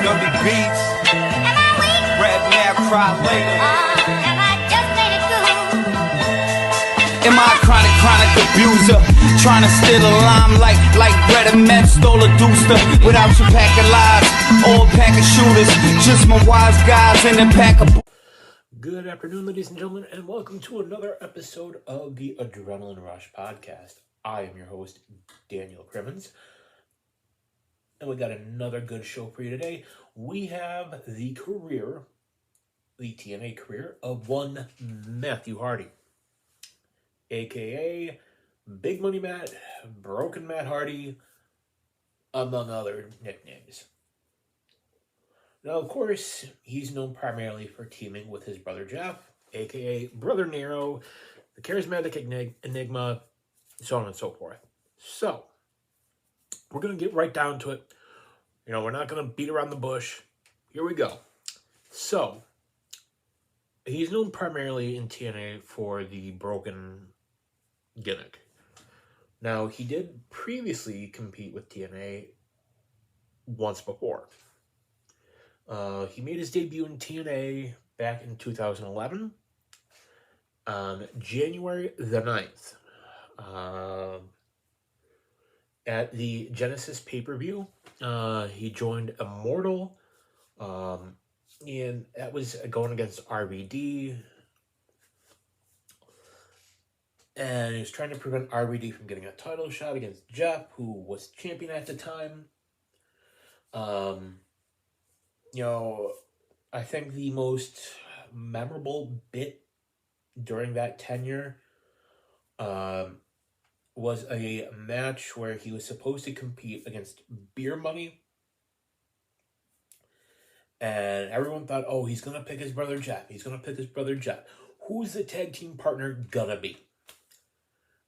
Gummy beats. Rap now, cry later. Have I just made it good? Am I a chronic abuser? Trying to steal a limelight like Red and Met stole a dooster. Without your pack of lies, all pack of shooters. Just my wise guys in the pack of... Good afternoon, ladies and gentlemen, and welcome to another episode of the Adrenaline Rush podcast. I am your host, Daniel Crimmins, and we got another good show for you today. We have the TNA career of one Matthew Hardy, aka Big Money Matt, Broken Matt Hardy, among other nicknames. Now, of course, he's known primarily for teaming with his brother Jeff, aka Brother Nero, the charismatic enigma, so on and so forth. So, we're going to get right down to it. We're not going to beat around the bush. Here we go. So, he's known primarily in TNA for the broken gimmick. Now, he did previously compete with TNA once before. He made his debut in TNA back in 2011 on January the 9th. At the Genesis pay-per-view, he joined Immortal, and that was going against RVD. And he was trying to prevent RVD from getting a title shot against Jeff, who was champion at the time. I think the most memorable bit during that tenure was a match where he was supposed to compete against Beer Money. And everyone thought, oh, he's going to pick his brother Jeff. Who's the tag team partner gonna be?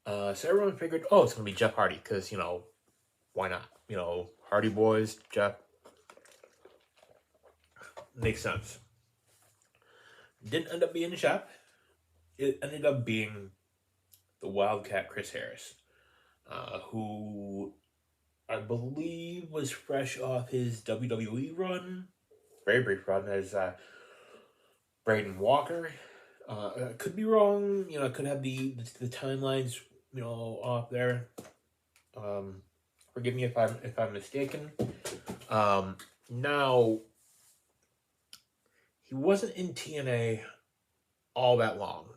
So everyone figured, oh, it's going to be Jeff Hardy, because, why not? Hardy Boys, Jeff. Makes sense. Didn't end up being Jeff. It ended up being the Wildcat Chris Harris, who I believe was fresh off his WWE run, very brief run as Braden Walker. Could be wrong. I could have the timelines off there. Forgive me if I'm mistaken. Now. He wasn't in TNA all that long.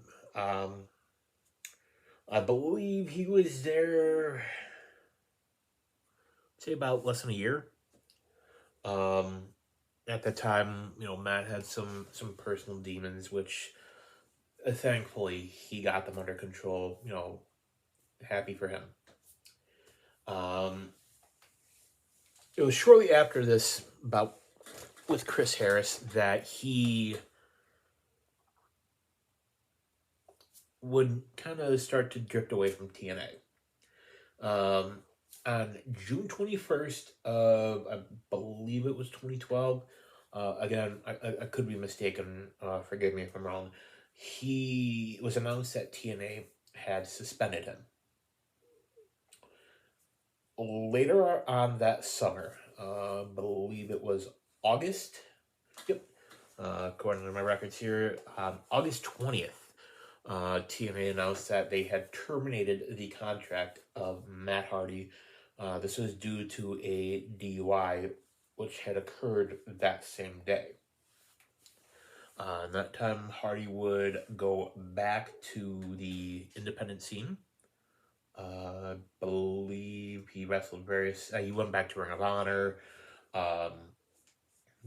I believe he was there, say about less than a year. At the time, Matt had some personal demons, which thankfully he got them under control. Happy for him. It was shortly after this bout with Chris Harris that he would kind of start to drift away from TNA. On June 21st of, I believe it was 2012, again, I could be mistaken, forgive me if I'm wrong, he was announced that TNA had suspended him. Later on that summer, I believe it was August, according to my records here, August 20th, TNA announced that they had terminated the contract of Matt Hardy. This was due to a DUI, which had occurred that same day. That time, Hardy would go back to the independent scene. I believe he wrestled he went back to Ring of Honor,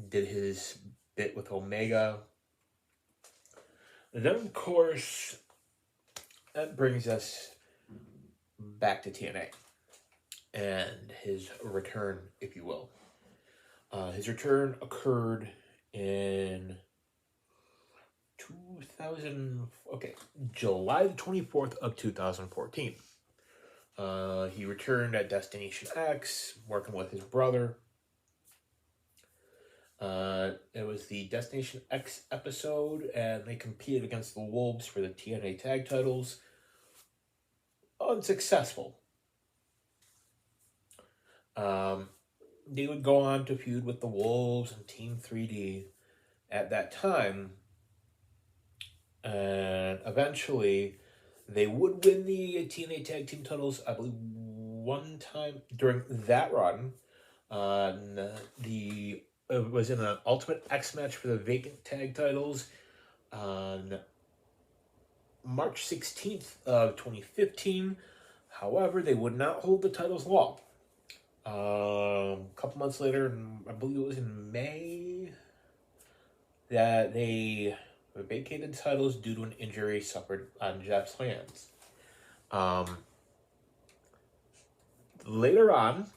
did his bit with Omega. And then, of course, that brings us back to TNA and his return, if you will. His return occurred in July the 24th of 2014. He returned at Destination X, working with his brother. It was the Destination X episode, and they competed against the Wolves for the TNA tag titles. Unsuccessful. they would go on to feud with the Wolves and Team 3D at that time. And eventually, they would win the TNA Tag Team titles, I believe, one time during that run. It was in an Ultimate X match for the vacant tag titles on March 16th of 2015. However, they would not hold the titles long. A couple months later, I believe it was in May, that they vacated the titles due to an injury suffered on Jeff's hands. Later on,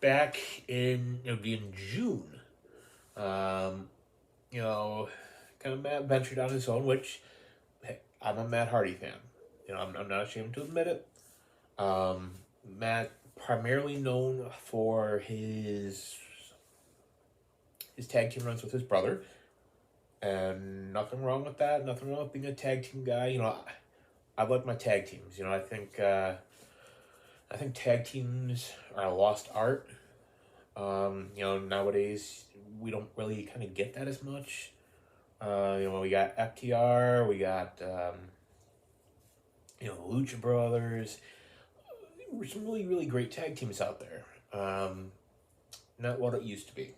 back in, it would be in June, kind of Matt ventured on his own, which, hey, I'm a Matt Hardy fan. I'm not ashamed to admit it. Matt, primarily known for his tag team runs with his brother, and nothing wrong with that. Nothing wrong with being a tag team guy. I like my tag teams. I think tag teams are a lost art. Nowadays we don't really kind of get that as much. We got FTR, we got Lucha Brothers. Some really, really great tag teams out there. Not what it used to be.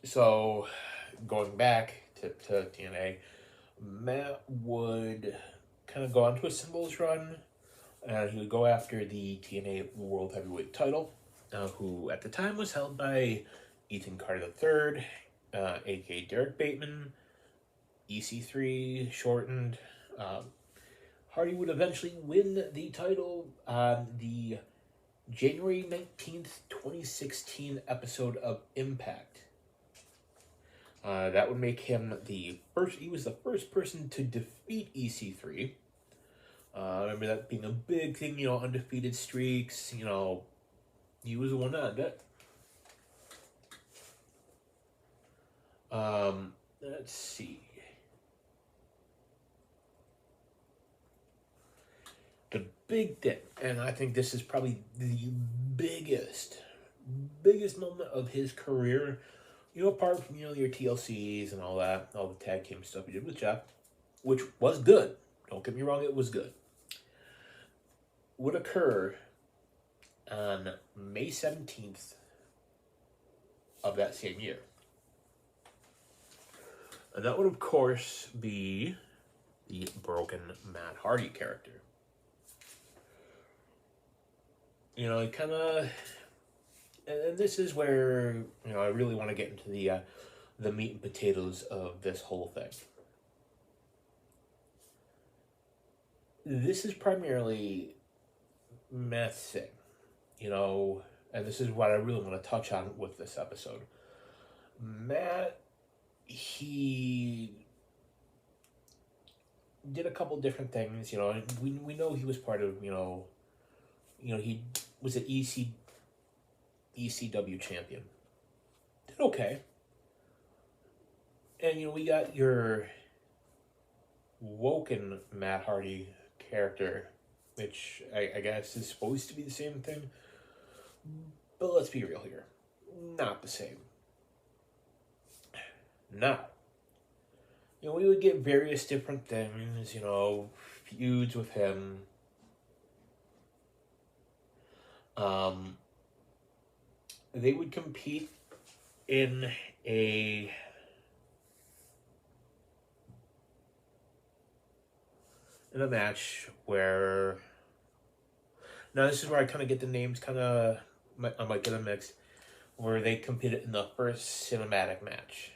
So going back to TNA, Matt would kind of go on to a singles run, and he would go after the TNA World Heavyweight title, who at the time was held by Ethan Carter III, aka Derek Bateman, EC3 shortened. Hardy would eventually win the title on the January 19th, 2016 episode of Impact. That would make him he was the first person to defeat EC3. I remember that being a big thing, undefeated streaks, he was the one that did it. Let's see. The big thing, and I think this is probably the biggest moment of his career, apart from, your TLCs and all that, all the tag team stuff he did with Jeff, which was good. Don't get me wrong, it was good. Would occur on May 17th of that same year. And that would, of course, be the broken Matt Hardy character. It kind of, and this is where, I really want to get into the meat and potatoes of this whole thing. This is primarily Matt's thing, and this is what I really want to touch on with this episode. Matt, he did a couple different things, and we know he was part of, he was an ECW champion. Did okay. And, we got your woken Matt Hardy character, which I guess is supposed to be the same thing. But let's be real here. Not the same. Not. We would get various different things, feuds with him. They would compete in a match where, now this is where I kind of get the names I might get them mixed, where they competed in the first cinematic match,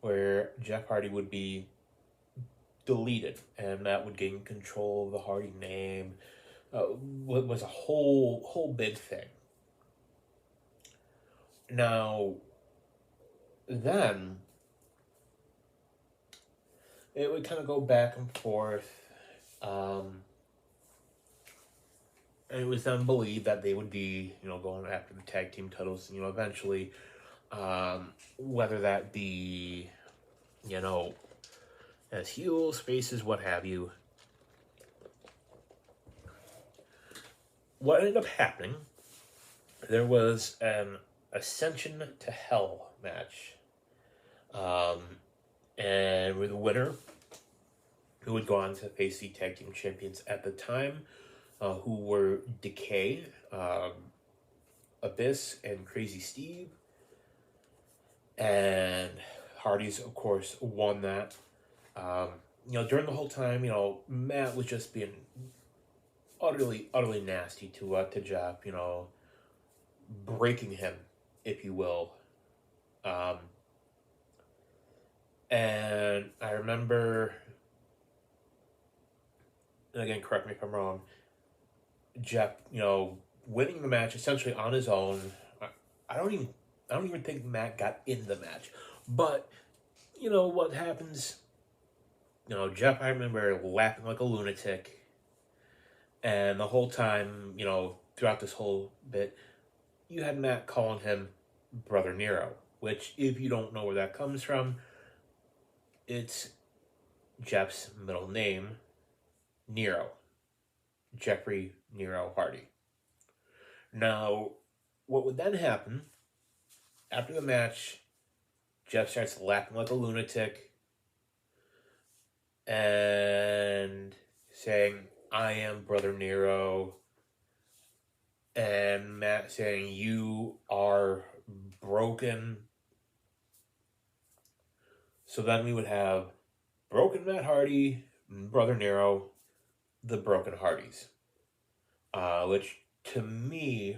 where Jeff Hardy would be deleted and Matt would gain control of the Hardy name. What was a whole big thing. Now, then, it would kind of go back and forth, and it was then believed that they would be, going after the tag team titles, eventually, whether that be, as heels, faces, what have you. what ended up happening, there was an Ascension to Hell match. Um, and with the winner, who would go on to face the tag team champions at the time, who were Decay, Abyss, and Crazy Steve. And Hardy's, of course, won that. During the whole time, Matt was just being utterly nasty to Jeff, breaking him, if you will. And I remember, and again, correct me if I'm wrong, Jeff, winning the match essentially on his own. I don't even think Matt got in the match. But, what happens, Jeff, I remember laughing like a lunatic. And the whole time, throughout this whole bit, you had Matt calling him Brother Nero, which, if you don't know where that comes from, it's Jeff's middle name, Nero. Jeffrey Nero Hardy. Now, what would then happen, after the match, Jeff starts laughing like a lunatic and saying, "I am Brother Nero," and Matt saying, "You are broken." So then we would have Broken Matt Hardy, Brother Nero, the Broken Hardys, which to me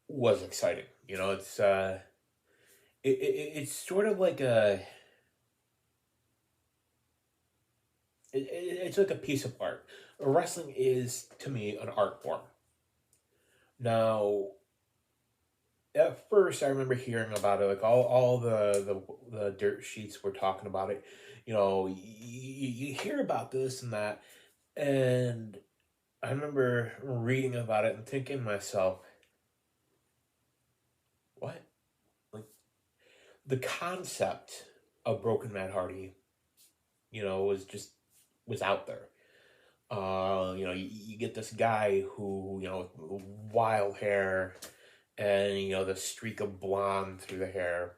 was exciting. It's sort of like it's like a piece of art. Wrestling is, to me, an art form. Now, at first, I remember hearing about it, like all the dirt sheets were talking about it. You hear about this and that, and I remember reading about it and thinking to myself, what? Like, the concept of Broken Matt Hardy, was out there. You get this guy who, with wild hair and, the streak of blonde through the hair.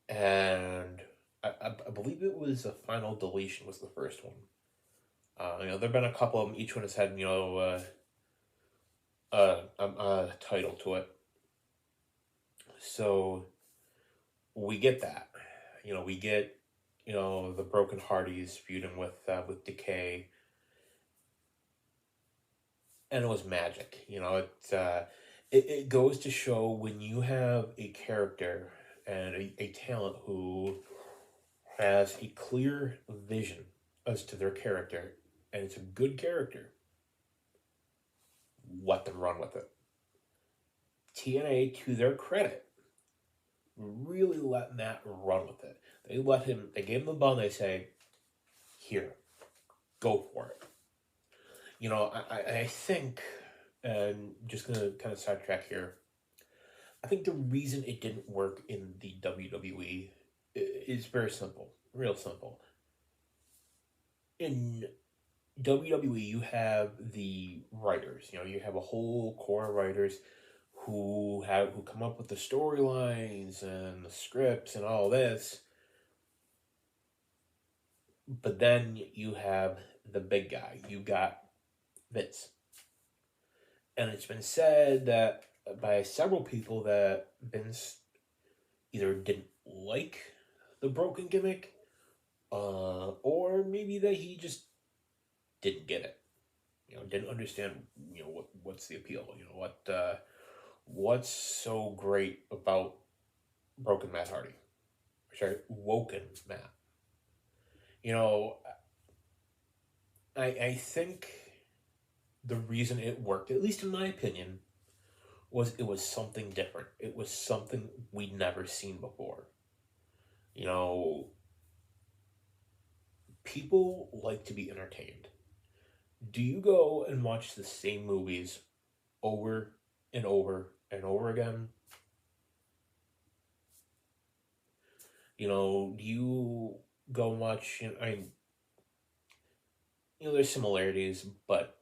And I believe it was a Final Deletion was the first one. There have been a couple of them. Each one has had, a title to it. So we get that. We get, the Broken Hardys feuding with Decay. And it was magic. It goes to show when you have a character and a talent who has a clear vision as to their character, and it's a good character, let them run with it. TNA, to their credit, really let Matt run with it. They gave him the ball, and they say, "Here, go for it." I think, and just going to kind of sidetrack here, I think the reason it didn't work in the WWE is very simple, real simple. In WWE, you have the writers. You have a whole core of writers who come up with the storylines and the scripts and all this. But then you have the big guy. You got Vince. And it's been said that by several people that Vince either didn't like the broken gimmick, or maybe that he just didn't get it. Didn't understand, what's the appeal. What's so great about Broken Matt Hardy? Sorry, Woken Matt. I think the reason it worked, at least in my opinion, was it was something different. It was something we'd never seen before. People like to be entertained. Do you go and watch the same movies over and over and over again? Do you go and watch, there's similarities, but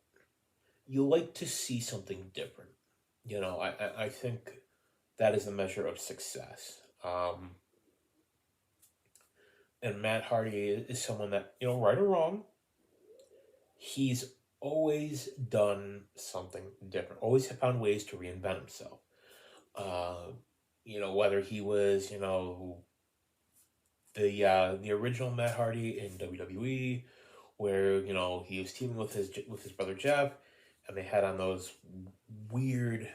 you like to see something different. I think that is a measure of success. And Matt Hardy is someone that, right or wrong, he's always done something different, always found ways to reinvent himself. Uh, whether he was, the original Matt Hardy in WWE, where he was teaming with his brother Jeff, and they had on those weird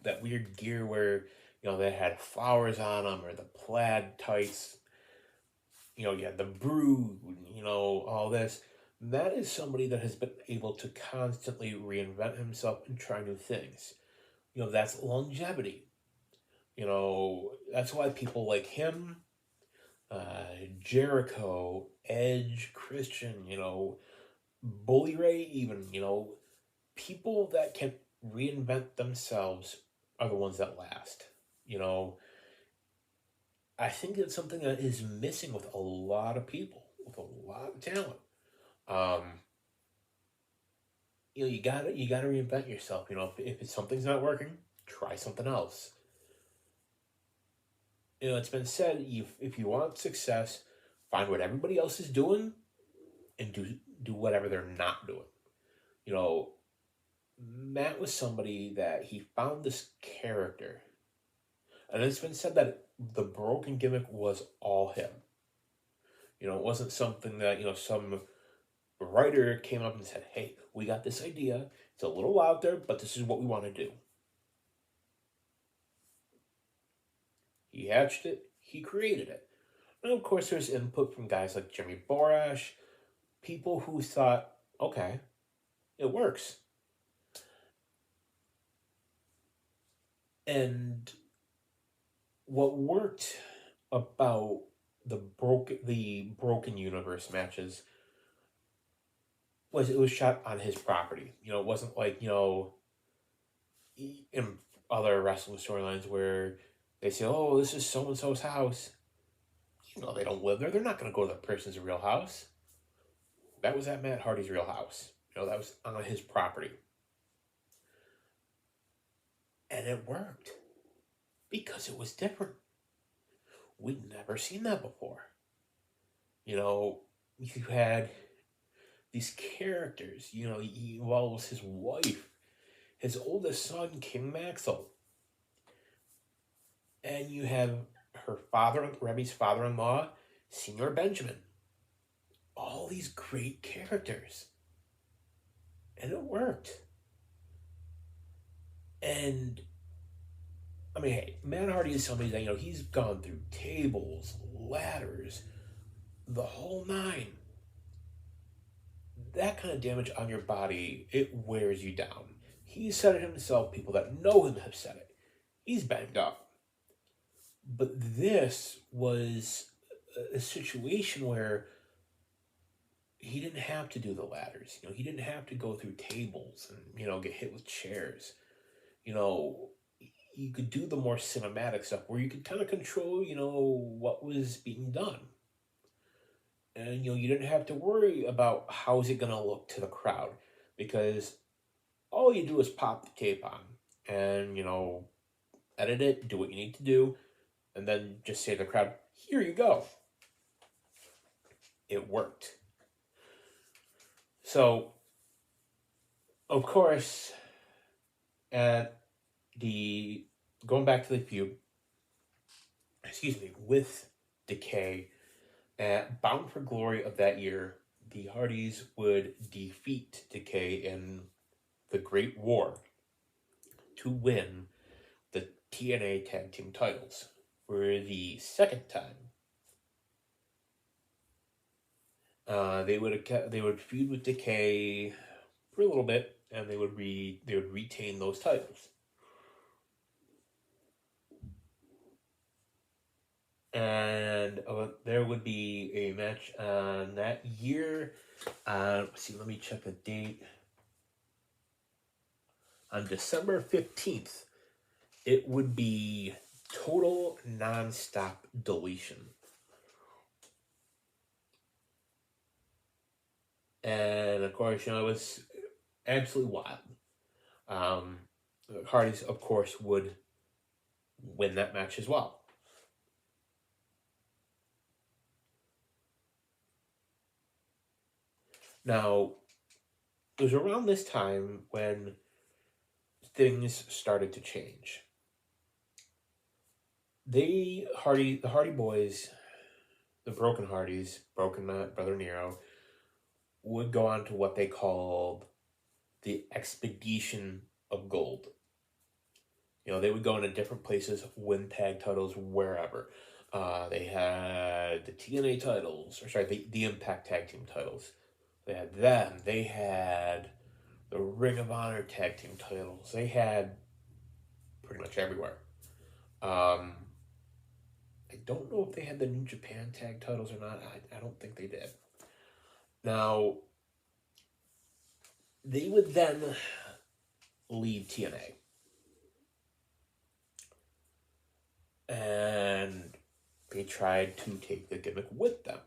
that weird gear where they had flowers on them, or the plaid tights. You had the brood, all this. That is somebody that has been able to constantly reinvent himself and try new things. That's longevity. That's why people like him, Jericho, Edge, Christian, Bully Ray, even, people that can reinvent themselves are the ones that last. I think it's something that is missing with a lot of people, with a lot of talent. Um, you gotta reinvent yourself. If something's not working, try something else. It's been said, if you want success, find what everybody else is doing and do whatever they're not doing. You know, Matt was somebody that he found this character, and it's been said that the broken gimmick was all him. It wasn't something that some writer came up and said, "Hey, we got this idea. It's a little out there, but this is what we want to do." He hatched it. He created it. And of course, there's input from guys like Jimmy Borash, people who thought, "Okay, it works." And what worked about the broken universe matches was it was shot on his property. It wasn't like in other wrestling storylines where they say, "Oh, this is so and so's house." They don't live there. They're not going to go to the person's real house. That was at Matt Hardy's real house. That was on his property, and it worked because it was different. We'd never seen that before. You had these characters. He involves his wife, his oldest son, King Maxwell, and you have her father, Rebby's father-in-law, Senior Benjamin. All these great characters, and it worked. And I mean, hey, Matt Hardy is somebody that he's gone through tables, ladders, the whole nine. That kind of damage on your body, it wears you down. He said it himself. People that know him have said it. He's banged up. But this was a situation where he didn't have to do the ladders. He didn't have to go through tables and get hit with chairs. You could do the more cinematic stuff where you could kind of control what was being done. And you didn't have to worry about how is it going to look to the crowd, because all you do is pop the tape on and edit it, do what you need to do, and then just say to the crowd, "Here you go." It worked. So, of course, going back to the feud, with Decay, at Bound for Glory of that year, the Hardys would defeat Decay in the Great War to win the TNA Tag Team titles for the second time. They would feud with Decay for a little bit, and they would retain those titles. And there would be a match on that year. Let me check the date. On December 15th, it would be Total Non-Stop Deletion. And And of course, it was absolutely wild. Hardy's, of course, would win that match as well. Now, it was around this time when things started to change. The Hardy Boys, the Broken Hardys, Broken Matt, Brother Nero, would go on to what they called the Expedition of Gold. They would go into different places, win tag titles wherever. They had the TNA titles, or sorry, the Impact Tag Team titles. They had them. They had the Ring of Honor Tag Team titles. They had pretty much everywhere. I don't know if they had the New Japan Tag titles or not. I don't think they did. Now, they would then leave TNA. And they tried to take the gimmick with them.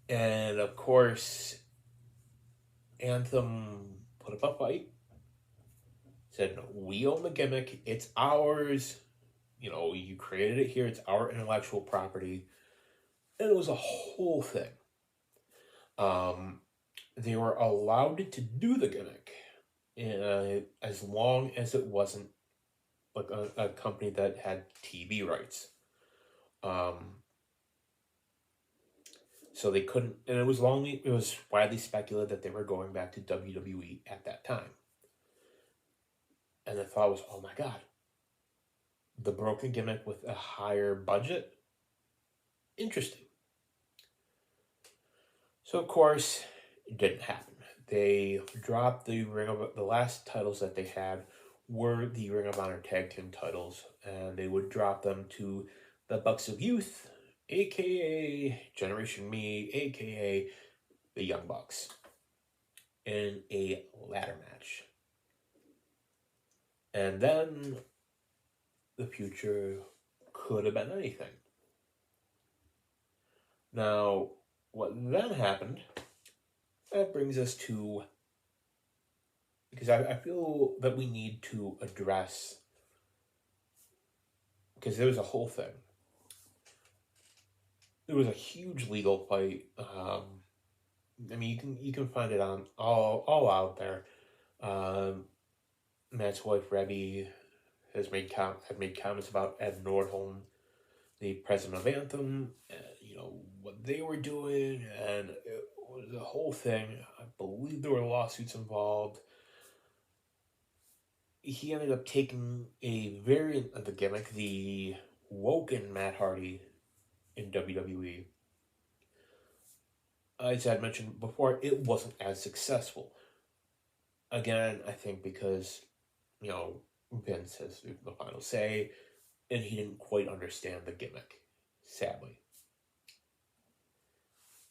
And of course, Anthem put up a fight. Said, no, we own the gimmick. It's ours. You created it here. It's our intellectual property. And it was a whole thing. They were allowed to do the gimmick as long as it wasn't like a company that had TV rights. So they couldn't, and it was widely speculated that they were going back to WWE at that time. And the thought was, oh my God, the broken gimmick with a higher budget? Interesting. So of course, it didn't happen. They dropped the last titles that they had were the Ring of Honor Tag Team titles, and they would drop them to the Bucks of Youth, aka Generation Me, aka the Young Bucks, in a ladder match. And then the future could have been anything. Now, what then happened, that brings us to, because I feel that we need to address, because there was a whole thing. There was a huge legal fight. You can find it on all out there. Matt's wife Rebby has made comments about Ed Nordholm, the president of Anthem, what they were doing, and it was a whole thing. I believe there were lawsuits involved. He ended up taking a variant of the gimmick, the Woken Matt Hardy, in WWE. As I mentioned before, it wasn't as successful. Again, I think because, Vince has the final say, and he didn't quite understand the gimmick, sadly.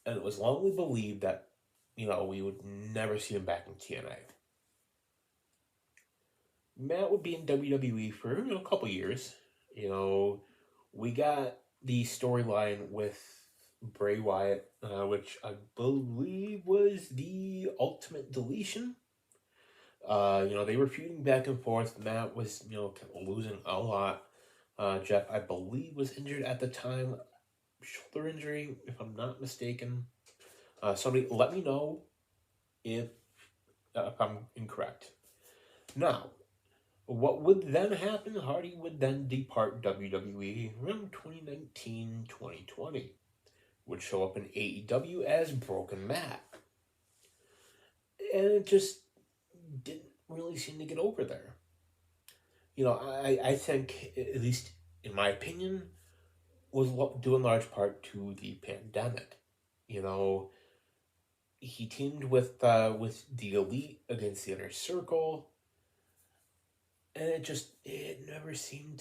And it was long believed that, we would never see him back in TNA. Matt would be in WWE for, a couple years. We got the storyline with Bray Wyatt, which I believe was the Ultimate Deletion. They were feuding back and forth. Matt was, losing a lot. Jeff, I believe, was injured at the time. Shoulder injury, if I'm not mistaken. Somebody let me know if I'm incorrect. Now, what would then happen? Hardy would then depart WWE around 2019, 2020. Would show up in AEW as Broken Matt. And it just didn't really seem to get over there. I think, at least in my opinion, was due in large part to the pandemic. He teamed with the Elite against the Inner Circle, and it never seemed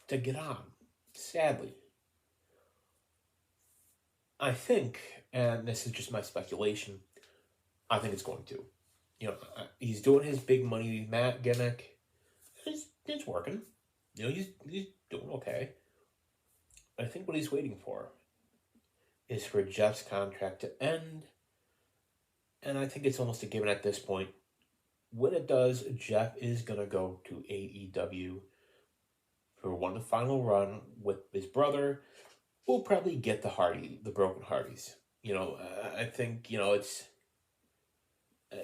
to get on, sadly. I think, and this is just my speculation, I think it's going to. He's doing his big money Matt gimmick. It's working. He's doing okay. I think what he's waiting for is for Jeff's contract to end. And I think it's almost a given at this point. When it does, Jeff is going to go to AEW for one final run with his brother. We'll probably get the Broken Hardys. I think, it's,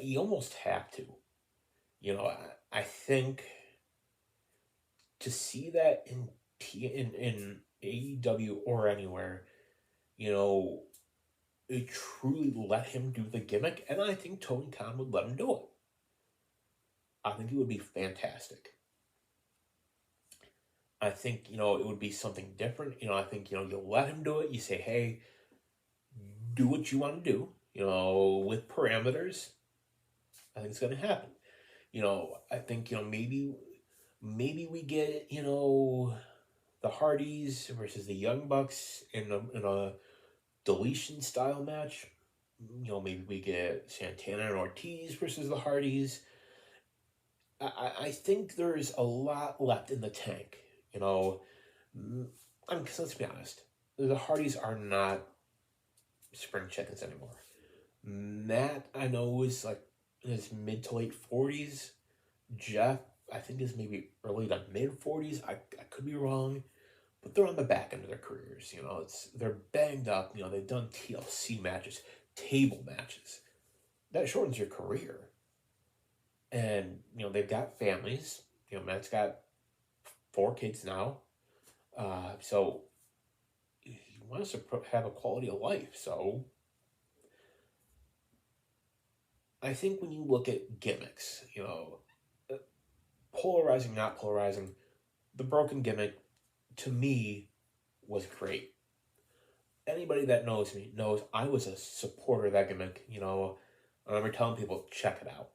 you almost have to. I think to see that in AEW or anywhere, it truly let him do the gimmick, and I think Tony Khan would let him do it. I think it would be fantastic. I think, it would be something different. I think, you let him do it. You say, hey, do what you want to do, with parameters. I think it's going to happen. I think, maybe we get, the Hardys versus the Young Bucks in a deletion style match. Maybe we get Santana and Ortiz versus the Hardys. I think there's a lot left in the tank. Let's be honest. The Hardys are not spring chickens anymore. Matt, I know, is like in his mid to late 40s. Jeff, I think, is maybe early to mid 40s. I could be wrong, but they're on the back end of their careers. They're banged up. They've done TLC matches, table matches. That shortens your career. And, they've got families. Matt's got 4 kids now. So he wants to have a quality of life. So I think when you look at gimmicks, polarizing, not polarizing, the Broken gimmick, to me, was great. Anybody that knows me knows I was a supporter of that gimmick. I remember telling people, check it out.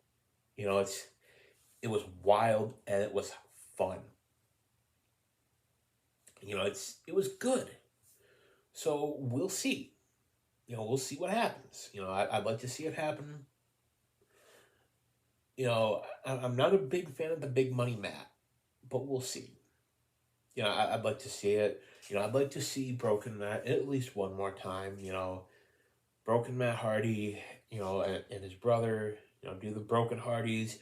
It was wild and it was fun. It was good. So we'll see. We'll see what happens. I'd like to see it happen. I'm not a big fan of the big money Matt, but we'll see. I'd like to see it. I'd like to see Broken Matt at least one more time. Broken Matt Hardy, and his brother, do the Broken Hardys,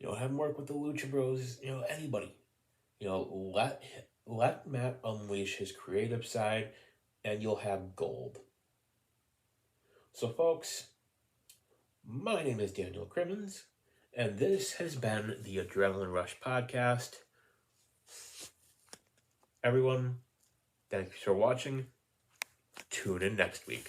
have him work with the Lucha Bros, anybody. Let Matt unleash his creative side, and you'll have gold. So, folks, my name is Daniel Crimmins, and this has been the Adrenaline Rush Podcast. Everyone, thanks for watching. Tune in next week.